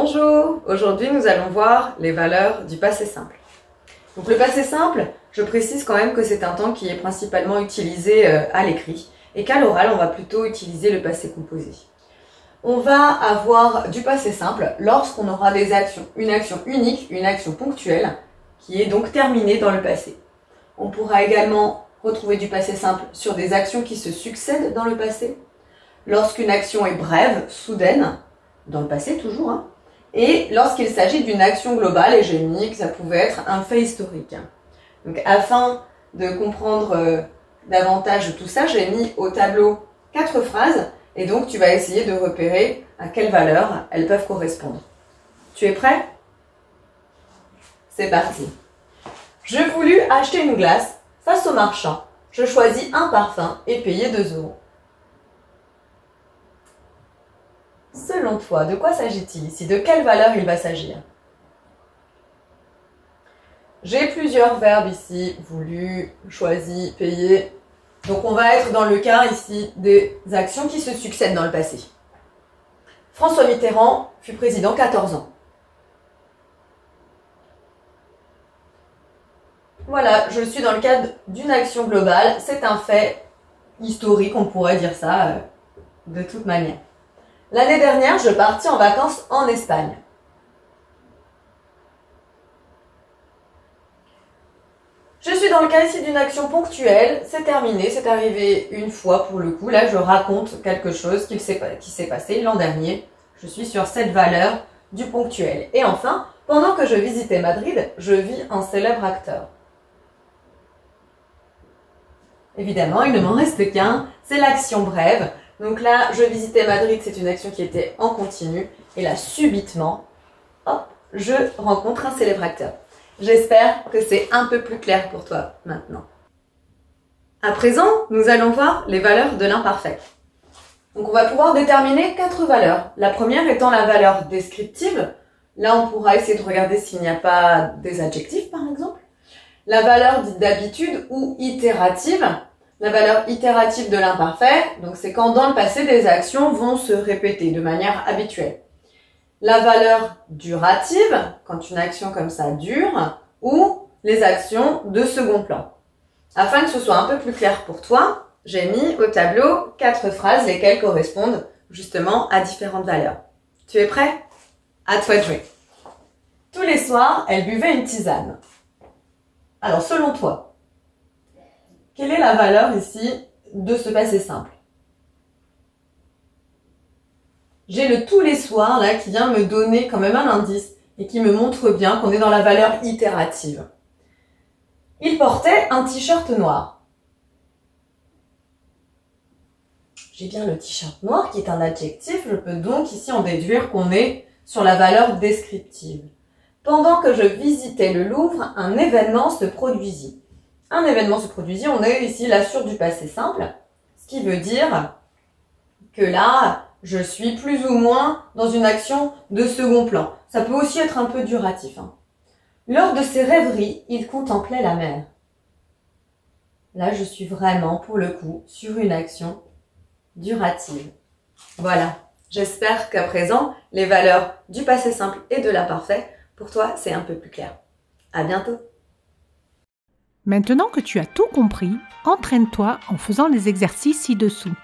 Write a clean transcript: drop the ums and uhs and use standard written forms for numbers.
Bonjour, aujourd'hui nous allons voir les valeurs du passé simple. Donc le passé simple, je précise quand même que c'est un temps qui est principalement utilisé à l'écrit et qu'à l'oral on va plutôt utiliser le passé composé. On va avoir du passé simple lorsqu'on aura des actions, une action unique, une action ponctuelle qui est donc terminée dans le passé. On pourra également retrouver du passé simple sur des actions qui se succèdent dans le passé, lorsqu'une action est brève, soudaine, dans le passé toujours, et lorsqu'il s'agit d'une action globale et génique, ça pouvait être un fait historique. Donc afin de comprendre davantage tout ça, j'ai mis au tableau 4 phrases et donc tu vas essayer de repérer à quelle valeur elles peuvent correspondre. Tu es prêt? C'est parti. Je voulus acheter une glace face au marchand. Je choisis un parfum et payai 2 €. Selon toi, de quoi s'agit-il ici? De quelle valeur il va s'agir? J'ai plusieurs verbes ici, voulu, choisi, payé. Donc on va être dans le cas ici des actions qui se succèdent dans le passé. François Mitterrand fut président 14 ans. Voilà, je suis dans le cadre d'une action globale, c'est un fait historique, on pourrait dire ça de toute manière. L'année dernière, je partis en vacances en Espagne. Je suis dans le cas ici d'une action ponctuelle, c'est terminé, c'est arrivé une fois pour le coup. Là, je raconte quelque chose qui s'est passé l'an dernier. Je suis sur cette valeur du ponctuel. Et enfin, pendant que je visitais Madrid, je vis un célèbre acteur. Évidemment, il ne m'en reste qu'un, c'est l'action brève. Donc là, je visitais Madrid, c'est une action qui était en continu. Et là, subitement, hop, je rencontre un célèbre acteur. J'espère que c'est un peu plus clair pour toi maintenant. À présent, nous allons voir les valeurs de l'imparfait. Donc on va pouvoir déterminer 4 valeurs. La première étant la valeur descriptive. Là, on pourra essayer de regarder s'il n'y a pas des adjectifs, par exemple. La valeur dite d'habitude ou itérative. La valeur itérative de l'imparfait, donc c'est quand dans le passé des actions vont se répéter de manière habituelle. La valeur durative, quand une action comme ça dure, ou les actions de second plan. Afin que ce soit un peu plus clair pour toi, j'ai mis au tableau 4 phrases lesquelles correspondent justement à différentes valeurs. Tu es prêt? À toi de jouer. Tous les soirs, elle buvait une tisane. Alors selon toi, quelle est la valeur ici de ce passé simple? J'ai le tous les soirs là qui vient me donner quand même un indice et qui me montre bien qu'on est dans la valeur itérative. Il portait un t-shirt noir. J'ai bien le t-shirt noir qui est un adjectif, je peux donc ici en déduire qu'on est sur la valeur descriptive. Pendant que je visitais le Louvre, un événement se produisit. Un événement se produisit, on est ici là sur du passé simple, ce qui veut dire que là, je suis plus ou moins dans une action de second plan. Ça peut aussi être un peu duratif. Lors de ses rêveries, il contemplait la mer. Là, je suis vraiment, pour le coup, sur une action durative. Voilà, j'espère qu'à présent, les valeurs du passé simple et de l'imparfait, pour toi, c'est un peu plus clair. À bientôt! Maintenant que tu as tout compris, entraîne-toi en faisant les exercices ci-dessous.